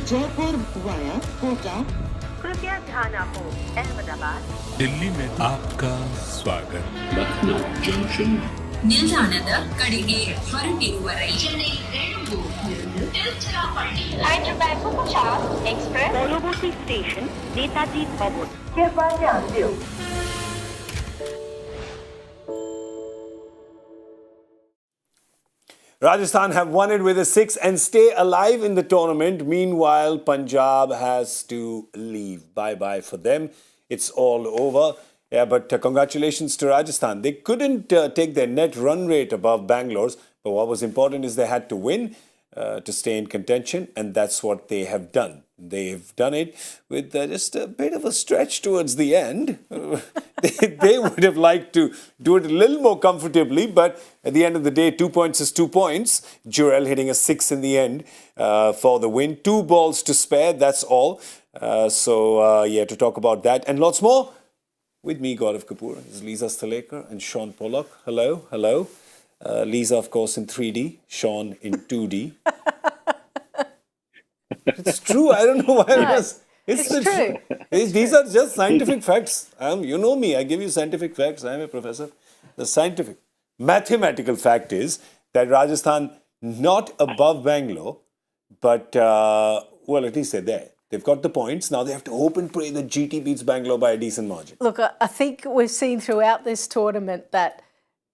Jaipur via Kota. कृपया ध्यान आपको अहमदाबाद दिल्ली में आपका स्वागत. Lucknow Junction. ನಿಲ್ದಾಣದ ಕಡೆಗೆ ಹೊರಟಿರುವರೈ পরবর্তী স্টেশন নেতাজি ভবন. कृपया ध्यान दियो. Rajasthan have won it with a 6 and stay alive in the tournament. Meanwhile, Punjab has to leave. Bye-bye for them. It's all over. Yeah, but congratulations to Rajasthan. They couldn't take their net run rate above Bangalore's, but what was important is they had to win to stay in contention, and that's what they have done. They've done it with just a bit of a stretch towards the end. They would have liked to do it a little more comfortably, but at the end of the day, 2 points is 2 points. Jurel hitting a 6 in the end for the win. 2 balls to spare, that's all. Yeah, to talk about that and lots more, with me, Gaurav Kapur, is Lisa Sthalekar and Shaun Pollock. Hello, hello. Lisa, of course, in 3D, Shaun in 2D. It's true. I don't know why it was. It's true. These are just scientific facts. You know me. I give you scientific facts. I'm a professor. The scientific, mathematical fact is that Rajasthan not above Bangalore, but well, at least they're there. They've got the points. Now they have to hope and pray that GT beats Bangalore by a decent margin. Look, I think we've seen throughout this tournament that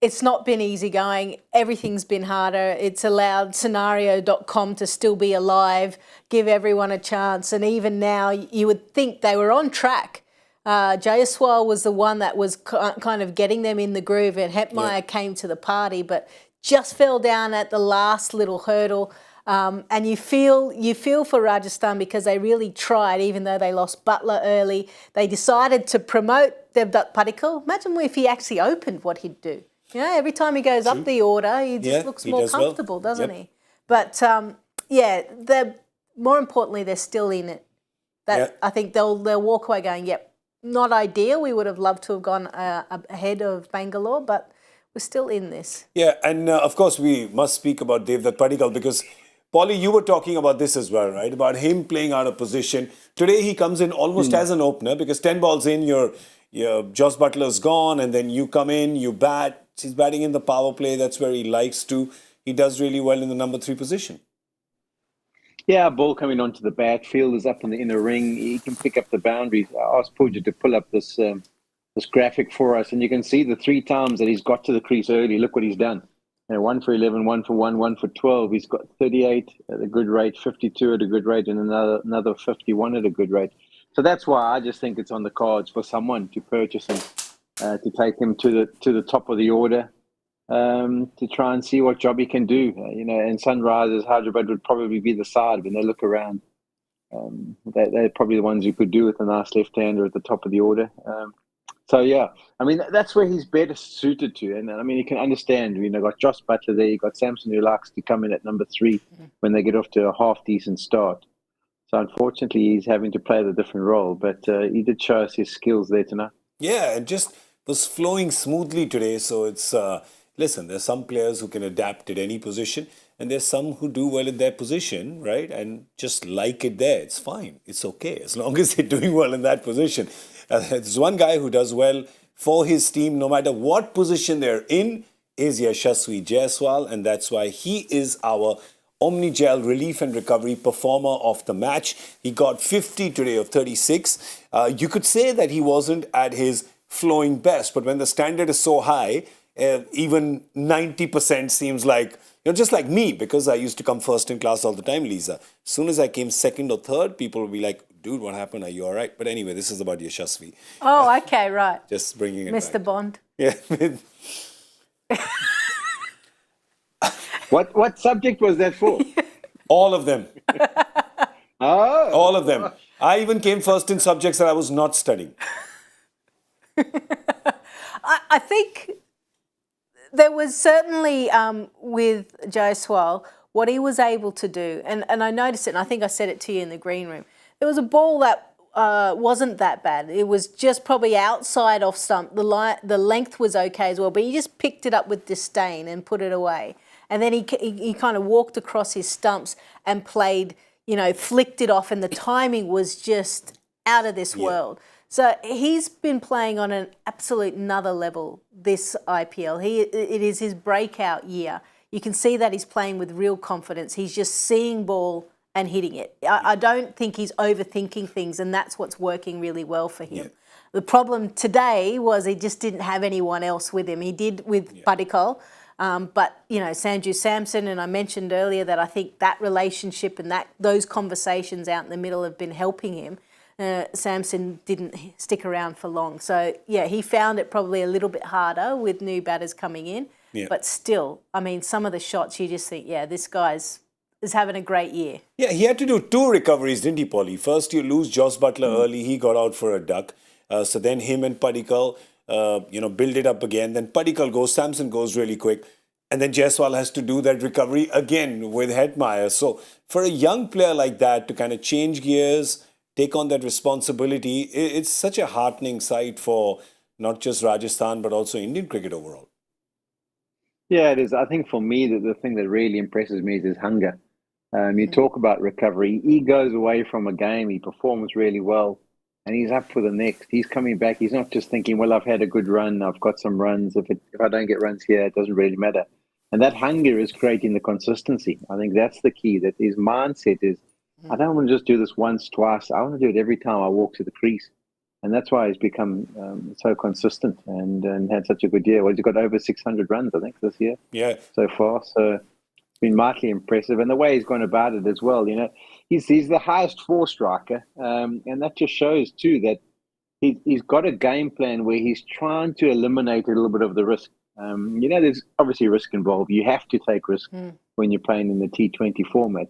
it's not been easy going. Everything's been harder. It's allowed scenario.com to still be alive, give everyone a chance. And even now, you would think they were on track. Jaiswal was the one that was kind of getting them in the groove, and Hetmeyer came to the party, but just fell down at the last little hurdle. And you feel for Rajasthan because they really tried, even though they lost Butler early. They decided to promote Devdutt Padikkal. Imagine if he actually opened, what he'd do. You know, every time he goes up the order, he just looks more comfortable, doesn't he? But yeah, more importantly, they're still in it. I think they'll walk away going, yep, not ideal. We would have loved to have gone ahead of Bangalore, but we're still in this. Yeah, and of course we must speak about Devdutt Padikkal because, Paulie, you were talking about this as well, right? About him playing out of position. Today he comes in almost as an opener because 10 balls in, your Joss Butler's gone, and then you come in, you bat. He's batting in the power play. That's where he likes to. He does really well in the number 3 position. Yeah, ball coming onto the bat. Field is up in the inner ring. He can pick up the boundaries. I asked Pooja to pull up this graphic for us, and you can see the 3 times that he's got to the crease early. Look what he's done. 1 for 11, 1 for 1, 1 for 12. He's got 38 at a good rate, 52 at a good rate, and another 51 at a good rate. So that's why I just think it's on the cards for someone to purchase him, to take him to the top of the order, to try and see what job he can do. And Sunrisers, Hyderabad would probably be the side when they look around. They're probably the ones who could do with a nice left-hander at the top of the order. So, yeah, I mean, that's where he's better suited to. And, I mean, you can understand, got Joss Butler there, you got Samson who likes to come in at number 3 when they get off to a half-decent start. So, unfortunately, he's having to play the different role. But he did show us his skills there tonight. Yeah, it just was flowing smoothly today. So, it's, listen, there's some players who can adapt at any position. And there's some who do well in their position, right? And just like it there. It's fine. It's okay. As long as they're doing well in that position. There's one guy who does well for his team, no matter what position they're in, is Yashasvi Jaiswal, and that's why he is our Omnigel relief and recovery performer of the match. He got 50 today of 36. You could say that he wasn't at his flowing best, but when the standard is so high, even 90% seems like, just like me, because I used to come first in class all the time, Lisa. As soon as I came second or third, people would be like, dude, what happened? Are you all right? But anyway, this is about Yashasvi. Oh, okay, right. Just bringing it Mr. back. Bond. Yeah. What subject was that for? All of them. Oh. All of them. I even came first in subjects that I was not studying. I think there was certainly, with Jaiswal, what he was able to do, and I noticed it, and I think I said it to you in the green room, there was a ball that wasn't that bad. It was just probably outside off stump. The length was okay as well, but he just picked it up with disdain and put it away. And then he kind of walked across his stumps and played, flicked it off, and the timing was just out of this world. So he's been playing on an absolute another level this IPL. It is his breakout year. You can see that he's playing with real confidence. He's just seeing ball and hitting it. I don't think he's overthinking things, and that's what's working really well for him. Yeah. The problem today was he just didn't have anyone else with him. He did with Padikkal, but Sanju Samson, and I mentioned earlier that I think that relationship and those conversations out in the middle have been helping him. Samson didn't stick around for long. So, he found it probably a little bit harder with new batters coming in. Yeah. But still, some of the shots you just think, this guy's is having a great year. Yeah, he had to do 2 recoveries, didn't he, Polly? First, you lose Jos Buttler early. He got out for a duck. So then him and Padikkal, build it up again. Then Padikkal goes, Samson goes really quick. And then Jaiswal has to do that recovery again with Hetmeyer. So for a young player like that to kind of change gears, take on that responsibility, it's such a heartening sight for not just Rajasthan, but also Indian cricket overall. Yeah, it is. I think for me, the thing that really impresses me is his hunger. You talk about recovery. He goes away from a game, he performs really well, and he's up for the next. He's coming back. He's not just thinking, well, I've had a good run, I've got some runs. If I don't get runs here, it doesn't really matter. And that hunger is creating the consistency. I think that's the key, that his mindset is, I don't want to just do this once, twice. I want to do it every time I walk to the crease. And that's why he's become so consistent and had such a good year. Well, he's got over 600 runs, I think, this year so far. So it's been mightily impressive. And the way he's gone about it as well, he's the highest 4 striker. And that just shows, too, that he's got a game plan where he's trying to eliminate a little bit of the risk. There's obviously risk involved. You have to take risk when you're playing in the T20 format.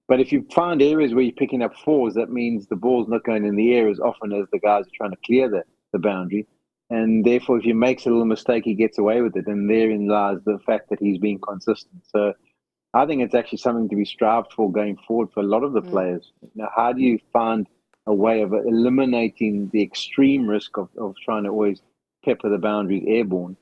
But if you find areas where you're picking up 4s, that means the ball's not going in the air as often as the guys are trying to clear the boundary. And therefore, if he makes a little mistake, he gets away with it. And therein lies the fact that he's being consistent. So I think it's actually something to be strived for going forward for a lot of the players. How do you find a way of eliminating the extreme risk of trying to always pepper the boundaries airborne?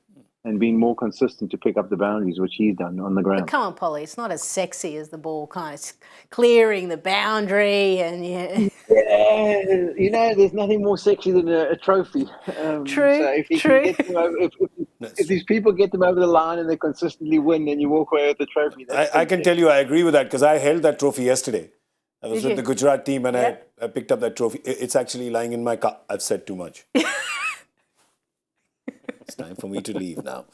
And being more consistent to pick up the boundaries, which he's done on the ground. But come on, Polly, it's not as sexy as the ball kind of clearing the boundary and there's nothing more sexy than a trophy. True. So if these people get them over the line and they consistently win, then you walk away with the trophy. I can tell you, I agree with that because I held that trophy yesterday. I was with the Gujarat team and I picked up that trophy. It's actually lying in my car. I've said too much. It's time for me to leave now.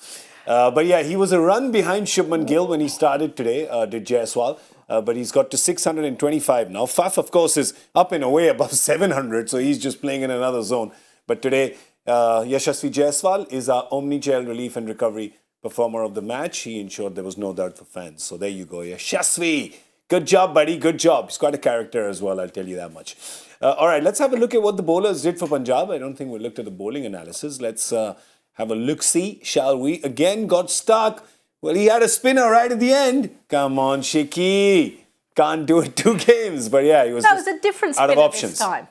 But he was a run behind Shubman Gill when he started today, did Jaiswal. But he's got to 625 now. Faf, of course, is up and away above 700, so he's just playing in another zone. But today, Yashasvi Jaiswal is our omni-channel relief and recovery performer of the match. He ensured there was no doubt for fans. So there you go, Yashasvi. Good job, buddy. Good job. He's quite a character as well, I'll tell you that much. All right, let's have a look at what the bowlers did for Punjab. I don't think we looked at the bowling analysis. Let's have a look-see, shall we? Again, got stuck. Well, he had a spinner right at the end. Come on, Shiki. Can't do it 2 games. But he was, that was a different spinner out of options. This time.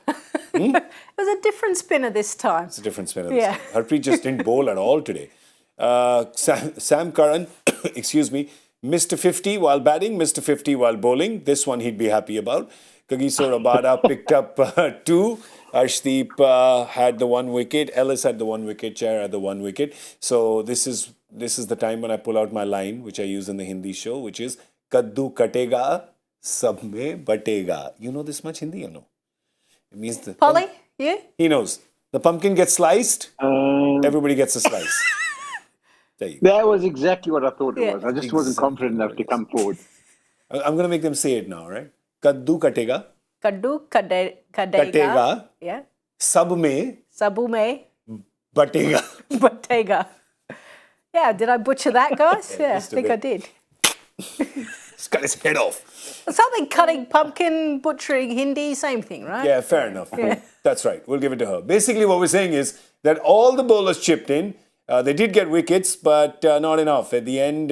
It was a different spinner this time. It's a different spinner this time. Harpreet just didn't bowl at all today. Sam Curran, missed a 50 while batting, missed a 50 while bowling. This one he'd be happy about. Kagiso Rabada picked up 2. Arshdeep had the 1 wicket. Ellis had the 1 wicket. Chair had the 1 wicket. So this is the time when I pull out my line, which I use in the Hindi show, which is Kaddu katega, sab mein batega. You know this much Hindi or no? It means the Polly, you? He knows. The pumpkin gets sliced. Everybody gets a slice. There you go. That was exactly what I thought it was. I just wasn't confident enough to come forward. I'm going to make them say it now, right? Kaddu katega. Kaddu katega. Yeah. Sab mein. Sabu mein. Batega. Batega. Yeah, did I butcher that, guys? I think I did. He's cut his head off. Something cutting, pumpkin, butchering, Hindi, same thing, right? Yeah, fair enough. Yeah. That's right. We'll give it to her. Basically, what we're saying is that all the bowlers chipped in. They did get wickets, but not enough. At the end,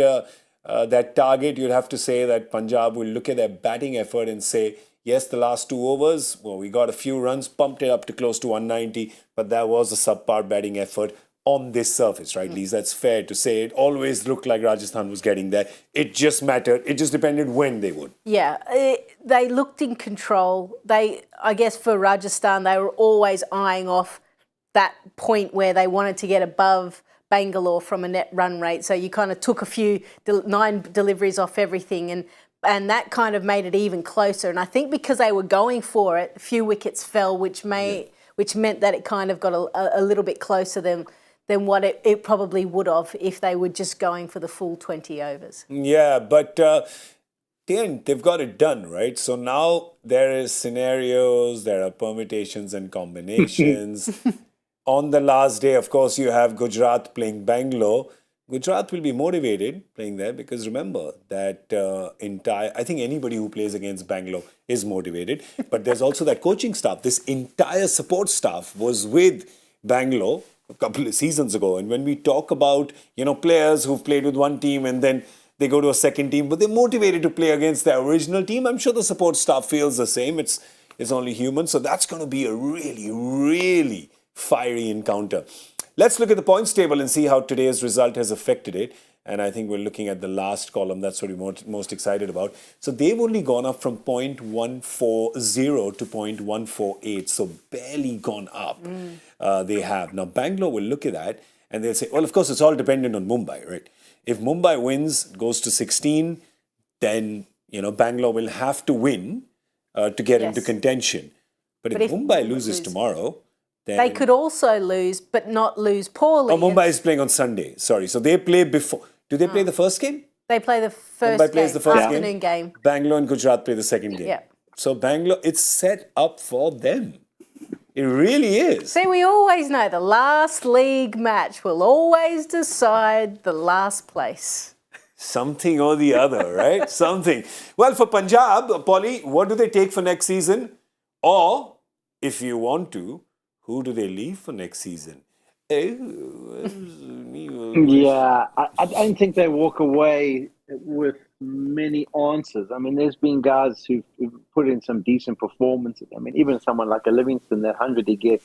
that target, you'd have to say that Punjab will look at their batting effort and say, yes, the last 2 overs, well, we got a few runs, pumped it up to close to 190, but that was a subpar batting effort. on this surface, right, Lise? That's fair to say. It always looked like Rajasthan was getting there. It just mattered. It just depended when they would. Yeah, they looked in control. I guess for Rajasthan, they were always eyeing off that point where they wanted to get above Bangalore from a net run rate. So you kind of took 9 deliveries off everything, and that kind of made it even closer. And I think because they were going for it, a few wickets fell, which meant that it kind of got a little bit closer than what it probably would have if they were just going for the full 20 overs. Yeah, but they've got it done, right? So now there is scenarios, there are permutations and combinations. On the last day, of course, you have Gujarat playing Bangalore. Gujarat will be motivated playing there because remember that I think anybody who plays against Bangalore is motivated. But there's also that coaching staff. This entire support staff was with Bangalore a couple of seasons ago. And when we talk about, players who've played with one team and then they go to a second team, but they're motivated to play against their original team, I'm sure the support staff feels the same. It's only human. So that's going to be a really, really fiery encounter. Let's look at the points table and see how today's result has affected it. And I think we're looking at the last column. That's what we're most excited about. So they've only gone up from 0.140 to 0.148. So barely gone up. They have. Now, Bangalore will look at that and they'll say, well, of course, it's all dependent on Mumbai, right? If Mumbai wins, goes to 16, then, Bangalore will have to win to get into contention. But if Mumbai loses tomorrow, then they could also lose, but not lose poorly. Oh, Mumbai is playing on Sunday. Sorry. So they play before. Do they play the first game? They play the first Mumbai plays the first afternoon game. Bangalore and Gujarat play the second game. Yeah. So Bangalore, it's set up for them. It really is. See, we always know the last league match will always decide the last place. Something or the other, right? Something. Well, for Punjab, Polly, what do they take for next season? Or, if you want to, who do they leave for next season? Yeah, I don't think they walk away with many answers. I mean, there's been guys who've put in some decent performances. I mean, even someone like a Livingston, that 100 he gets,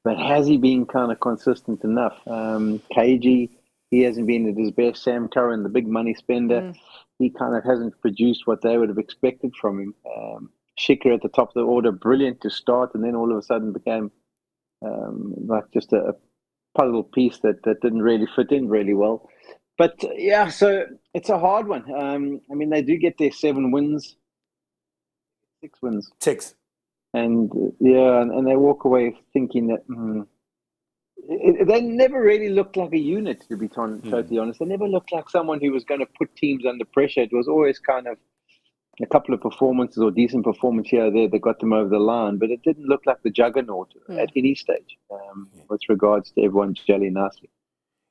but has he been kind of consistent enough? KG, he hasn't been at his best. Sam Curran, the big money spender, he kind of hasn't produced what they would have expected from him. Shikhar at the top of the order, brilliant to start, and then all of a sudden became like just a puzzle piece that didn't really fit in really well. But yeah, so it's a hard one. I mean, they do get their 7 wins, 6 wins. 6. And and they walk away thinking that they never really looked like a unit, to be totally honest. They never looked like someone who was going to put teams under pressure. It was always kind of a couple of performances or decent performance here or there that got them over the line, but it didn't look like the juggernaut at any stage with regards to everyone gelling nicely.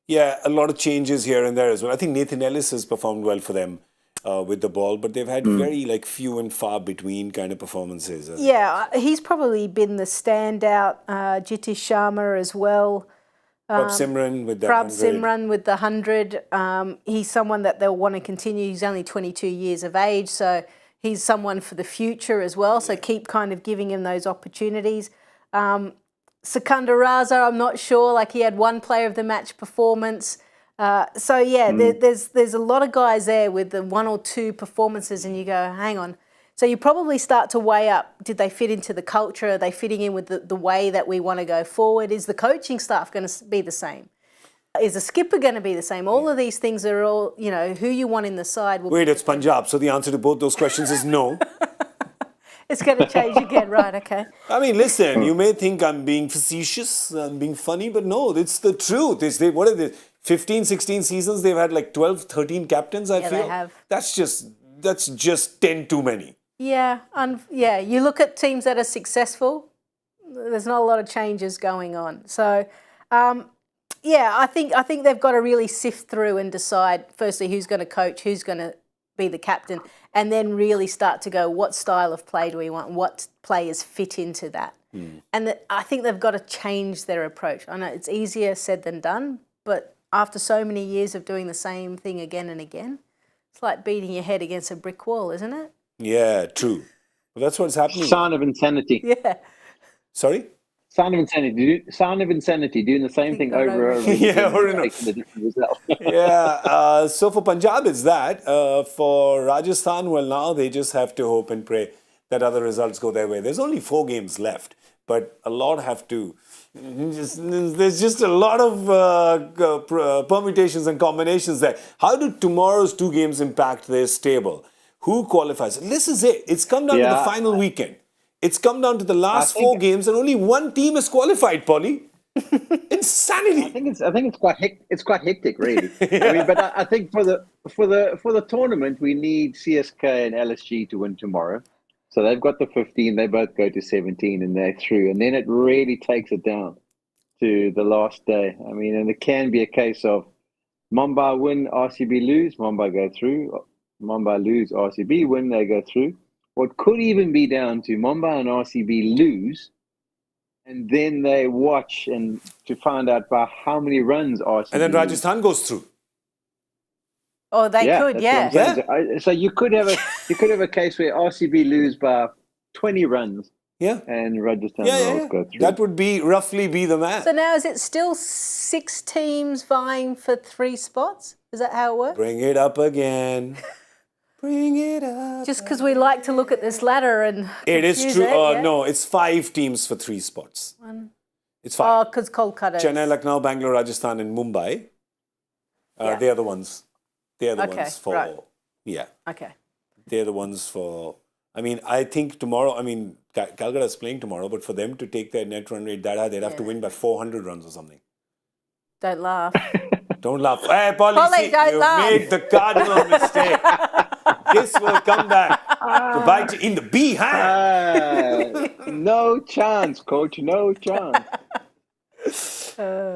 Yeah, a lot of changes here and there as well. I think Nathan Ellis has performed well for them with the ball, but they've had very few and far between kind of performances. Yeah, he's probably been the standout. Jitish Sharma as well. Prabh Simran with the 100. Simran with the 100. He's someone that they'll want to continue. He's only 22 years of age, so he's someone for the future as well. So keep kind of giving him those opportunities. Sikandar Raza, I'm not sure. He had one player of the match performance. There's a lot of guys there with the 1 or 2 performances, and you go, hang on. So you probably start to weigh up, did they fit into the culture? Are they fitting in with the way that we want to go forward? Is the coaching staff going to be the same? Is the skipper going to be the same? All of these things are all, who you want in the side. Wait, it's Punjab. So the answer to both those questions is no. It's going to change again, right? Okay. I mean, listen, you may think I'm being facetious, I'm being funny, but no, it's the truth. What are they, 15, 16 seasons, they've had 12, 13 captains, I feel. They have. That's just 10 too many. Yeah, you look at teams that are successful, there's not a lot of changes going on. So, I think they've got to really sift through and decide, firstly, who's going to coach, who's going to be the captain, and then really start to go, what style of play do we want, what players fit into that. And I think they've got to change their approach. I know it's easier said than done, but after so many years of doing the same thing again and again, it's like beating your head against a brick wall, isn't it? Yeah, true. Well, that's what's happening. Sign of insanity. Yeah. Sorry? Sound of insanity. Sound of insanity. Doing the same thing over and over again. Yeah, or and taking the different result. Yeah. So for Punjab, it's that. For Rajasthan, well, now they just have to hope and pray that other results go their way. There's only 4 games left, but a lot have to. There's just a lot of permutations and combinations there. How do tomorrow's 2 games impact this table? Who qualifies? This is it. It's come down to the final weekend. It's come down to the last 4 games, and only one team has qualified, Polly. Insanity. I think it's quite hectic, really. I mean, but I think for the tournament, we need CSK and LSG to win tomorrow. So they've got the 15. They both go to 17, and they're through. And then it really takes it down to the last day. I mean, and it can be a case of Mumbai win, RCB lose, Mumbai go through. Mumbai lose, RCB win, they go through. Or it could even be down to Mumbai and RCB lose, and then they watch and to find out by how many runs RCB. And then Rajasthan goes through. Oh, they could, yeah. So you could have a case where RCB lose by 20 runs. Yeah. And Rajasthan go through. That would be roughly the math. So now is it still 6 teams vying for 3 spots? Is that how it works? Bring it up again. Bring it up. Just because we like to look at this ladder and it is true. Yeah? No, it's 5 teams for 3 spots. It's 5. Oh, because Kolkata. Chennai, Lucknow, Bangalore, Rajasthan, and Mumbai. They are the ones. They are the ones for. Right. Yeah. Okay. They're the ones for. I mean, I think tomorrow. I mean, Calcutta is playing tomorrow, but for them to take their net run rate that high, they'd have to win by 400 runs or something. Don't laugh. Don't laugh. Hey, Polly, you made the cardinal mistake. This will come back to bite you in the behind. No chance, coach. No chance.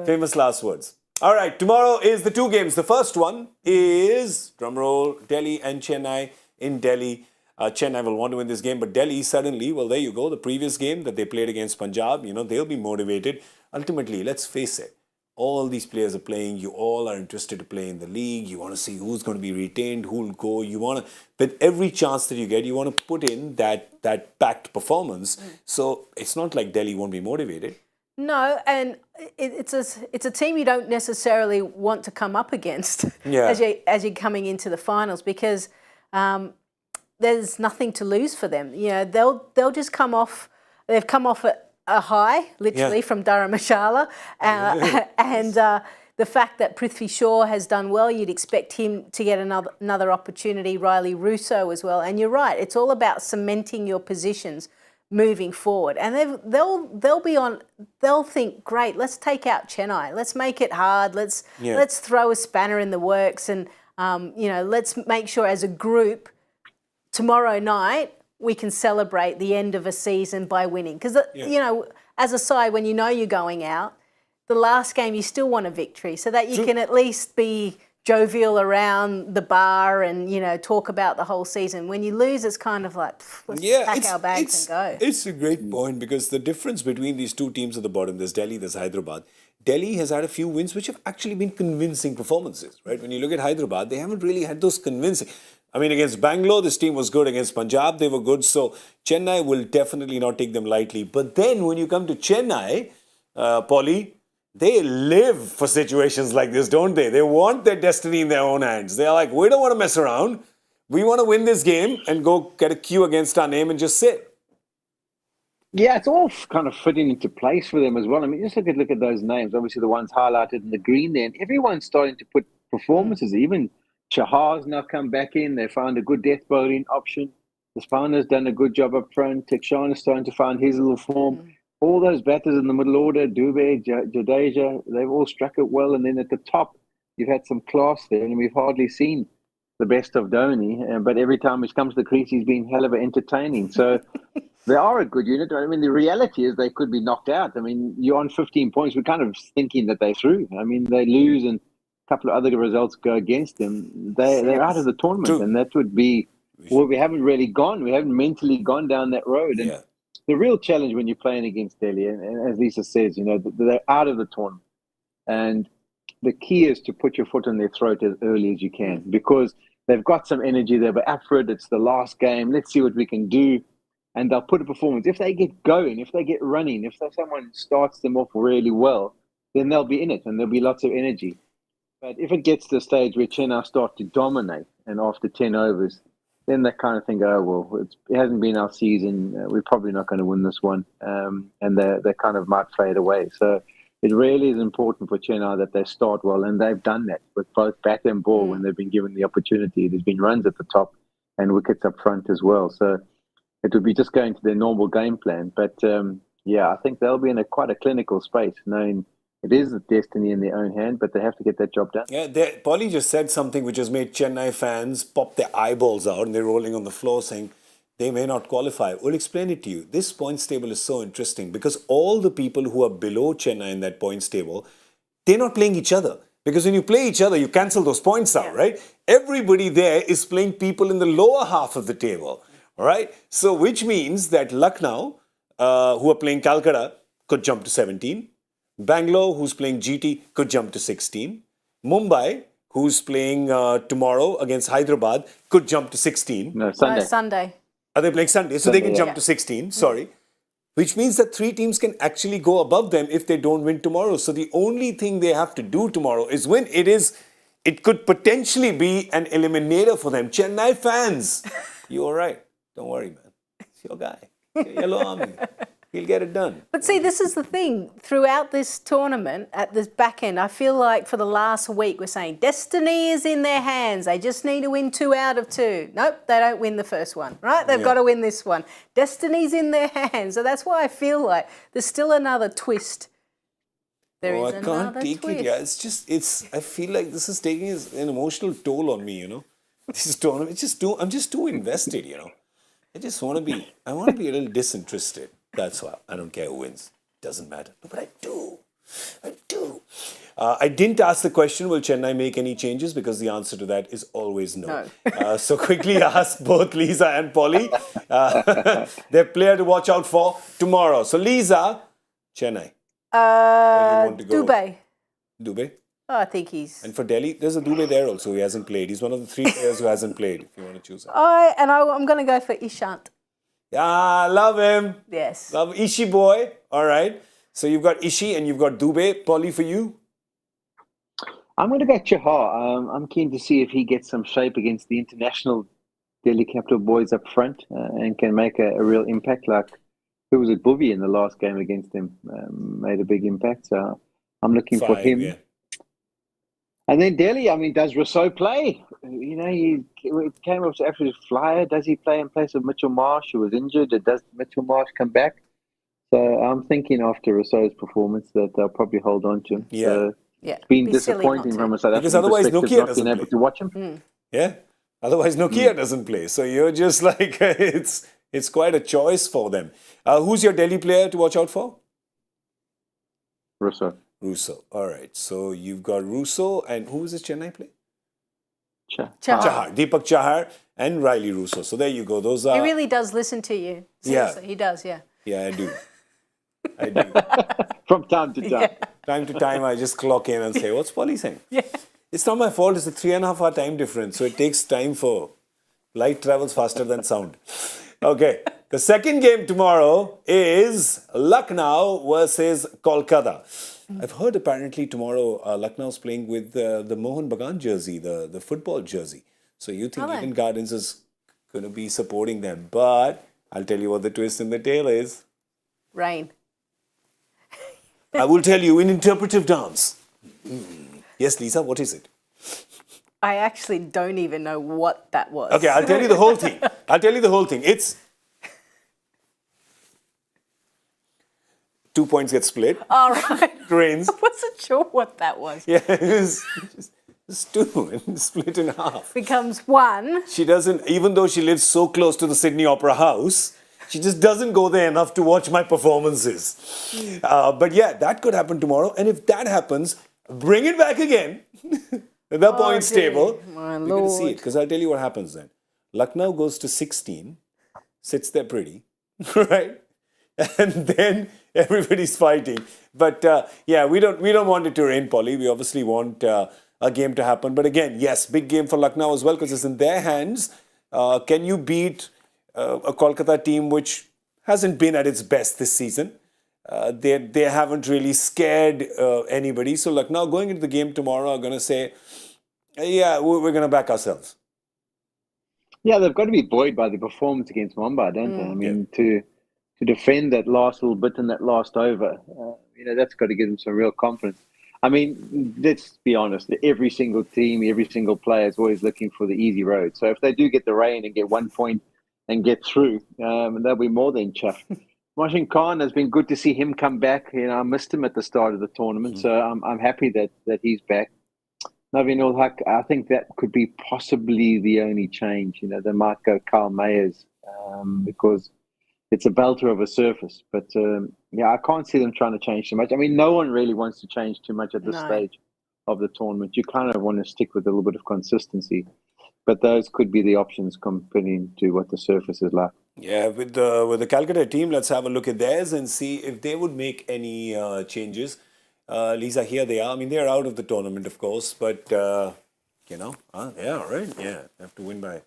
Famous last words. All right, tomorrow is the 2 games. The first one is, drumroll, Delhi and Chennai. In Delhi, Chennai will want to win this game, but Delhi suddenly, well, there you go. The previous game that they played against Punjab, they'll be motivated. Ultimately, let's face it, all these players are playing. You all are interested to play in the league. You want to see who's going to be retained, who will go. You want to, with every chance that you get, you want to put in that packed performance. So it's not like Delhi won't be motivated. No, and it's a team you don't necessarily want to come up against as you're coming into the finals, because there's nothing to lose for them. They'll just come off. They've come off a high, literally, from Dharamshala, and the fact that Prithvi Shaw has done well, you'd expect him to get another opportunity. Riley Russo as well, and you're right. It's all about cementing your positions moving forward, and they'll think, great, let's take out Chennai, let's make it hard, let's throw a spanner in the works, and let's make sure as a group tomorrow night we can celebrate the end of a season by winning, because as a side, when you're going out, the last game you still want a victory, so that you can at least be jovial around the bar and, talk about the whole season. When you lose, it's kind of like, let's pack our bags and go. It's a great point, because the difference between these 2 teams at the bottom, there's Delhi, there's Hyderabad. Delhi has had a few wins which have actually been convincing performances, right? When you look at Hyderabad, they haven't really had those convincing. I mean, against Bangalore, this team was good. Against Punjab, they were good. So Chennai will definitely not take them lightly. But then when you come to Chennai, Polly, they live for situations like this, don't they? They want their destiny in their own hands. They're like, we don't want to mess around. We want to win this game and go get a Q against our name and just sit. Yeah, it's all kind of fitting into place for them as well. I mean, just look at those names. Obviously, the ones highlighted in the green there. And everyone's starting to put performances. Even Chahar's now come back in. They found a good death bowling option. The spinner's done a good job up front. Shaun is starting to find his little form. All those batters in the middle order, Dubé, Jadeja, they've all struck it well. And then at the top, you've had some class there. And we've hardly seen the best of Dhoni. But every time he comes to the crease, he's been hell of entertaining. So they are a good unit. I mean, the reality is they could be knocked out. I mean, you're on 15 points. We're kind of thinking that they're through. I mean, they lose and a couple of other results go against them. They're out of the tournament. True. And that would be, well, we haven't really gone. We haven't mentally gone down that road. And the real challenge when you're playing against Delhi, and as Lisa says, they're out of the tournament. And the key is to put your foot on their throat as early as you can, because they've got some energy. They're up for it. It's the last game. Let's see what we can do. and they'll put a performance. If they get going, if they get running, if someone starts them off really well, then they'll be in it and there'll be lots of energy. But if it gets to the stage where Chennai start to dominate, and after 10 overs, then they kind of think, oh, well, it hasn't been our season. We're probably not going to win this one. And they kind of might fade away. So it really is important for Chennai that they start well. And they've done that with both bat and ball when they've been given the opportunity. There's been runs at the top and wickets up front as well. So it would be just going to their normal game plan. But, I think they'll be in quite a clinical space, knowing it is a destiny in their own hand, but they have to get that job done. Yeah, Polly just said something which has made Chennai fans pop their eyeballs out and they're rolling on the floor saying they may not qualify. We'll explain it to you. This points table is so interesting because all the people who are below Chennai in that points table, they're not playing each other. Because when you play each other, you cancel those points out, right? Everybody there is playing people in the lower half of the table, all right? So which means that Lucknow, who are playing Calcutta, could jump to 17. Bangalore, who's playing GT, could jump to 16. Mumbai, who's playing tomorrow against Hyderabad, could jump to 16. No, Sunday. No, Sunday. Are they playing Sunday? So they can jump to 16, sorry. Which means that 3 teams can actually go above them if they don't win tomorrow. So the only thing they have to do tomorrow is win. It could potentially be an eliminator for them. Chennai fans, you're all right. Don't worry, man. It's your guy. It's your Yellow Army. He'll get it done. But see, this is the thing. Throughout this tournament, at this back end, I feel like for the last week we're saying destiny is in their hands. They just need to win 2 out of 2. Nope, they don't win the first one, right? They've got to win this one. Destiny's in their hands. So that's why I feel like there's still another twist. There is I another can't take twist. it. Yeah, I feel like this is taking an emotional toll on me, you know. This tournament, I'm just too invested, you know. I want to be a little disinterested. That's why. I don't care who wins. Doesn't matter. No, but I do. I didn't ask the question, will Chennai make any changes? Because the answer to that is always no. So quickly ask both Lisa and Polly their player to watch out for tomorrow. So Lisa, Chennai. Where do you want to go? Dubey? Oh, I think he's... And for Delhi, there's a Dubey there also who hasn't played. He's one of the 3 players who hasn't played, if you want to choose him. I'm going to go for Ishant. Yeah, love him. Yes. Love Ishi boy. All right. So you've got Ishi and you've got Dubey. Polly, for you? I'm going to go Chahar. I'm keen to see if he gets some shape against the international Delhi Capital boys up front and can make a real impact. Like, who was it? Bhuvi in the last game against him made a big impact. So I'm looking for him. Yeah. And then Delhi, I mean, does Rousseau play? You know, he came off to absolute flyer. Does he play in place of Mitchell Marsh, who was injured? Or does Mitchell Marsh come back? So I'm thinking after Rousseau's performance that they'll probably hold on to him. Yeah. So it's been disappointing from a South African perspective Nokia not being able to watch him. Yeah. Otherwise, Nokia doesn't play. So you're just like, it's quite a choice for them. Who's your Delhi player to watch out for? Rousseau. All right. So you've got Rousseau and who is this Chennai play? Chahar. Deepak Chahar and Riley Rousseau. So there you go. Those are... He really does listen to you. Seriously, he does, yeah. Yeah, I do. From time to time. Yeah. Time to time, I just clock in and say, what's Polly saying? Yeah. It's not my fault. It's a 3.5 hour time difference. So it takes time for... Light travels faster than sound. Okay. The second game tomorrow is Lucknow versus Kolkata. I've heard apparently tomorrow Lucknow's playing with the Mohan Bagan jersey, the football jersey. So you think Eden Gardens is going to be supporting them. But I'll tell you what the twist in the tail is. Rain. I will tell you in interpretive dance. Yes, Lisa, what is it? I actually don't even know what that was. Okay, I'll tell you the whole thing. It's 2 points get split. All right. Rains. I wasn't sure what that was. Yeah, it's just 2 and split in half. Becomes 1. She doesn't, even though she lives so close to the Sydney Opera House, she just doesn't go there enough to watch my performances. But yeah, that could happen tomorrow. And if that happens, bring it back again. The points table. My We're going to see Lord. it, because I'll tell you what happens then. Lucknow goes to 16, sits there pretty, right? And then everybody's fighting. But yeah, we don't want it to rain, Polly. We obviously want a game to happen. But again, yes, big game for Lucknow as well, because it's in their hands. Can you beat a Kolkata team which hasn't been at its best this season. They haven't really scared anybody. So Lucknow going into the game tomorrow are going to say, yeah, we're going to back ourselves. Yeah, they've got to be buoyed by the performance against Mumbai, don't they? I mean, to defend that last little bit in that last over, that's got to give them some real confidence. I mean, let's be honest, every single team, every single player is always looking for the easy road. So if they do get the rain and get 1 point and get through, they'll be more than chuffed. Roshan Khan, has been good to see him come back. I missed him at the start of the tournament, so I'm happy that he's back. Naveen ul Haq, I think that could be possibly the only change. They might go Carl Mayers because it's a belter of a surface. But I can't see them trying to change too much. I mean, no one really wants to change too much at this stage of the tournament. You kind of want to stick with a little bit of consistency. But those could be the options comparing to what the surface is like. Yeah, with the Calcutta team, let's have a look at theirs and see if they would make any changes. Lisa, here they are. I mean, they're out of the tournament, of course, but, yeah, right. Yeah, have to win by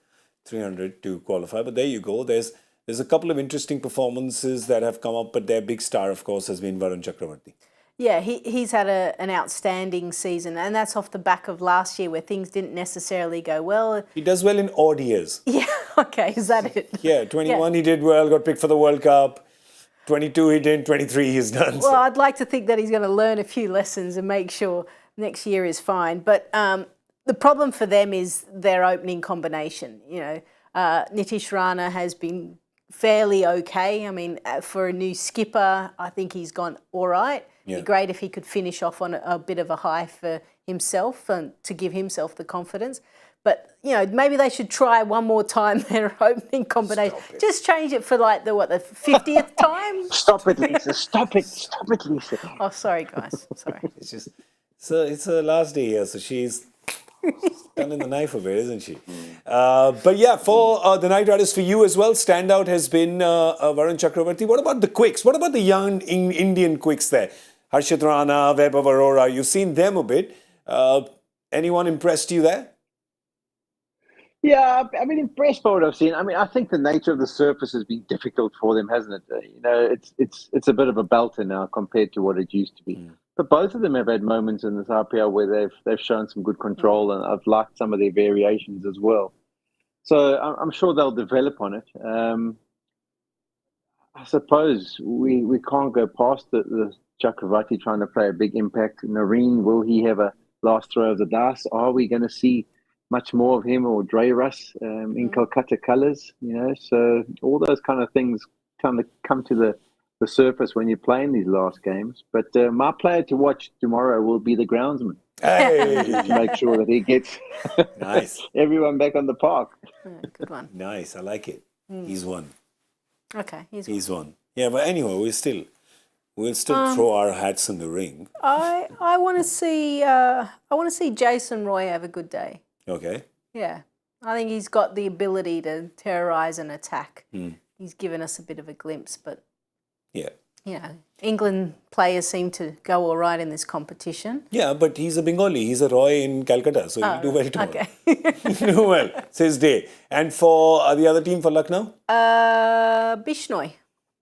300 to qualify. But there you go. There's a couple of interesting performances that have come up, but their big star, of course, has been Varun Chakravarti. Yeah, he's had an outstanding season, and that's off the back of last year where things didn't necessarily go well. He does well in odd years. Yeah, okay, is that it? Yeah, 21 he did well, got picked for the World Cup. 22 he did, 23 he's done. Well, I'd like to think that he's going to learn a few lessons and make sure next year is fine. But the problem for them is their opening combination. Nitish Rana has been fairly okay. I mean, for a new skipper, I think he's gone all right. Yeah. It'd be great if he could finish off on a bit of a high for himself and to give himself the confidence. But, maybe they should try one more time their opening combination. Just change it for the 50th time? Stop it, Lisa. Stop it, Lisa. Oh, sorry, guys. Sorry. It's her last day here, so she's stunning the knife a bit, isn't she? But yeah, for the Night Riders, for you as well, standout has been Varun Chakravarti. What about the quicks? What about the young Indian quicks there? Harshit Rana, Vaibhav Arora, you've seen them a bit. Anyone impressed you there? Yeah, I mean, impressed by what I've seen. I mean, I think the nature of the surface has been difficult for them, hasn't it? It's a bit of a belter now compared to what it used to be. But both of them have had moments in this RPL where they've shown some good control, and I've liked some of their variations as well. So I'm sure they'll develop on it. I suppose we can't go past the Chakravarti trying to play a big impact. Nareen, will he have a last throw of the dice? Are we going to see much more of him or Dre Russ in Kolkata colours? So all those kind of things kind of come to the surface when you're playing these last games. But my player to watch tomorrow will be the groundsman. Hey! To make sure that he gets Nice. everyone back on the park. Good one. Nice, I like it. He's won. Okay, He's won. Yeah, but anyway, we'll still throw our hats in the ring. I want to see Jason Roy have a good day. Okay. Yeah, I think he's got the ability to terrorise and attack. He's given us a bit of a glimpse, but yeah, England players seem to go all right in this competition. Yeah, but he's a Bengali. He's a Roy in Calcutta, so he'll do well tomorrow. Okay. He'll do well. It's his day. And for the other team for Lucknow? Bishnoi.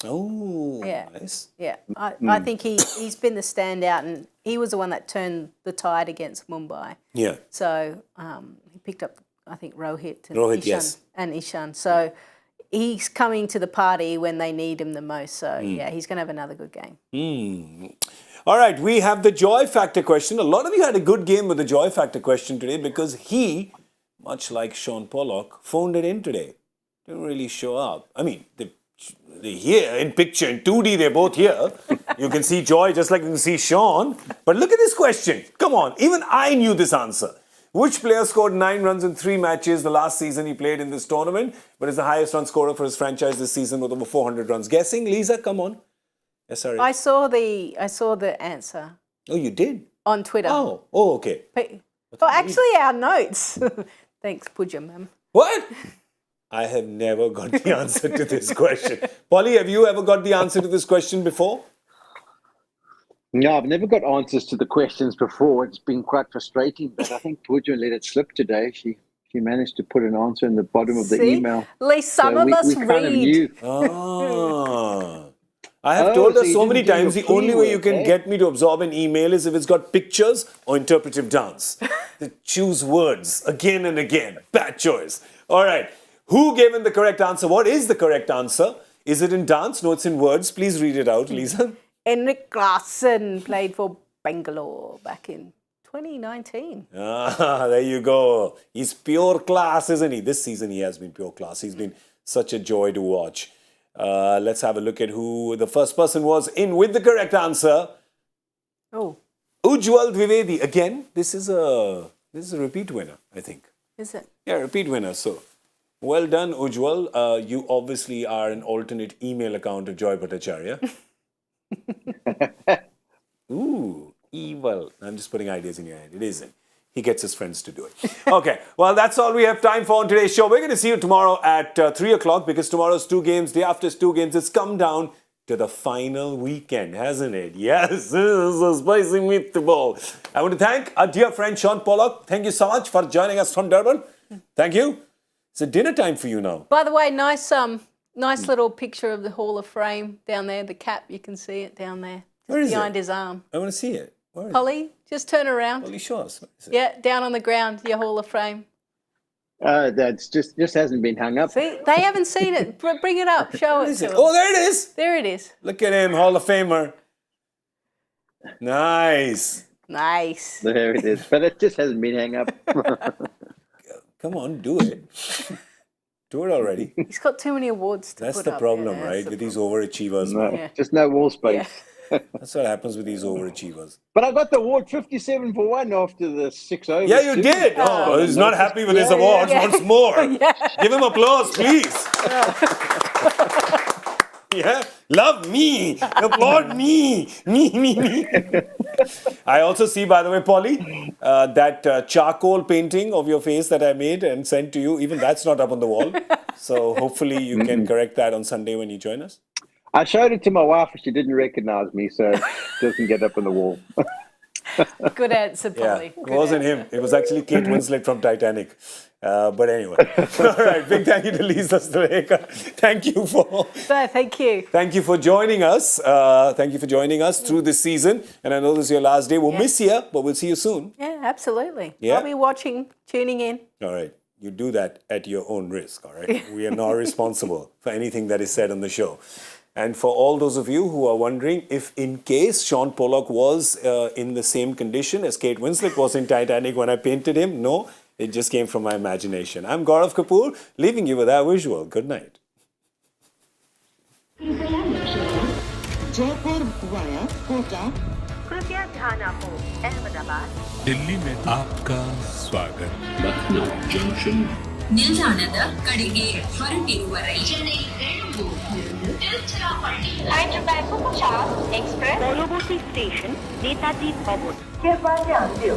Oh, Yeah. nice. Yeah, I think he's been the standout, and he was the one that turned the tide against Mumbai. Yeah. So he picked up, I think, Rohit and Ishan. So he's coming to the party when they need him the most. So, yeah, he's going to have another good game. All right, we have the joy factor question. A lot of you had a good game with the joy factor question today because he, much like Shaun Pollock, phoned it in today. Didn't really show up. I mean, they're here in picture, in 2D, they're both here. You can see Joy just like you can see Shaun. But look at this question. Come on, even I knew this answer. Which player scored 9 runs in 3 matches the last season he played in this tournament, but is the highest run scorer for his franchise this season with over 400 runs? Guessing, Lisa, come on. Yes, sorry. I saw the answer. Oh, you did? On Twitter. Oh, okay. Actually, our notes. Thanks, Puja, ma'am. What? I have never got the answer to this question. Polly, have you ever got the answer to this question before? No, I've never got answers to the questions before. It's been quite frustrating, but I think Pooja let it slip today. She She managed to put an answer in the bottom of the See? email. At least some So of us we kind of read. knew. Ah. I have told her so you so many didn't do times your the only way you keyword, can eh? get me to absorb an email is if it's got pictures or interpretive dance. Choose words again and again. Bad choice. All right. Who gave him the correct answer? What is the correct answer? Is it in dance? No, it's in words. Please read it out, Lisa. Henrik Larsson played for Bangalore back in 2019. Ah, there you go. He's pure class, isn't he? This season he has been pure class. He's been such a joy to watch. Let's have a look at who the first person was in with the correct answer. Oh, Ujjwal Dwivedi. Again, this is a repeat winner, I think. is it? Yeah, repeat winner. So, well done, Ujjwal. You obviously are an alternate email account of Joy Bhattacharya. Ooh, evil. I'm just putting ideas in your head. It isn't. He gets his friends to do it. Okay, well, that's all we have time for on today's show. We're going to see you tomorrow at 3 o'clock because tomorrow's 2 games, day after is 2 games. It's come down to the final weekend, hasn't it? Yes, this is a spicy meatball. I want to thank our dear friend Shaun Pollock. Thank you so much for joining us from Durban. Thank you. It's a dinner time for you now. By the way, nice little picture of the Hall of Fame down there. The cap, you can see it down there. Where is behind it? his arm. I want to see it. Where is it? Polly, just turn around. Polly Shores. Where is it? Yeah, down on the ground, your Hall of Fame. That's just hasn't been hung up. See, they haven't seen it. Bring it up. Show it Is to it? them. Oh, there it is. There it is. Look at him, Hall of Famer. Nice. Nice. There it is. But it just hasn't been hung up. Come on, do it. Do it already. He's got too many awards to That's put the up. problem, Yeah, right? that's With the these overachievers. No, Yeah. just no wall space. Yeah. That's what happens with these overachievers. But I got the award 57 for 1 after the 6 overs. Yeah, you too. did. Oh, he's not happy with his awards. yeah. Wants more. Give him applause, please. Yeah, love me, applaud me. Me. I also see, by the way, Polly, that charcoal painting of your face that I made and sent to you. Even that's not up on the wall. So hopefully you can correct that on Sunday when you join us. I showed it to my wife and she didn't recognize me, so it doesn't get up on the wall. Good answer, Yeah, Polly. it wasn't him. It was actually Kate Winslet from Titanic. But anyway, all right. Big thank you to Lisa Sthalekar. Thank you Thank you. for joining us. Thank you for joining us through this season. And I know this is your last day. We'll miss you, but we'll see you soon. Yeah, absolutely. Yeah. I'll be watching, tuning in. All right. You do that at your own risk. All right. We are not responsible for anything that is said on the show. And for all those of you who are wondering if in case Shaun Pollock was in the same condition as Kate Winslet was in Titanic when I painted him, no, it just came from my imagination. I'm Gaurav Kapur, leaving you with our visual. Good night. Jaipur via Kota. कृपया ध्यान आपो अहमदाबाद दिल्ली में आपका स्वागत Lucknow Junction. ನಿಲ್ದಾಣದ ಕಡೆಗೆ ಹೊರಟಿರುವವರೇ Hyderabad Punjab Express পরবর্তী station Netaji ভবন कृपया ध्यान दो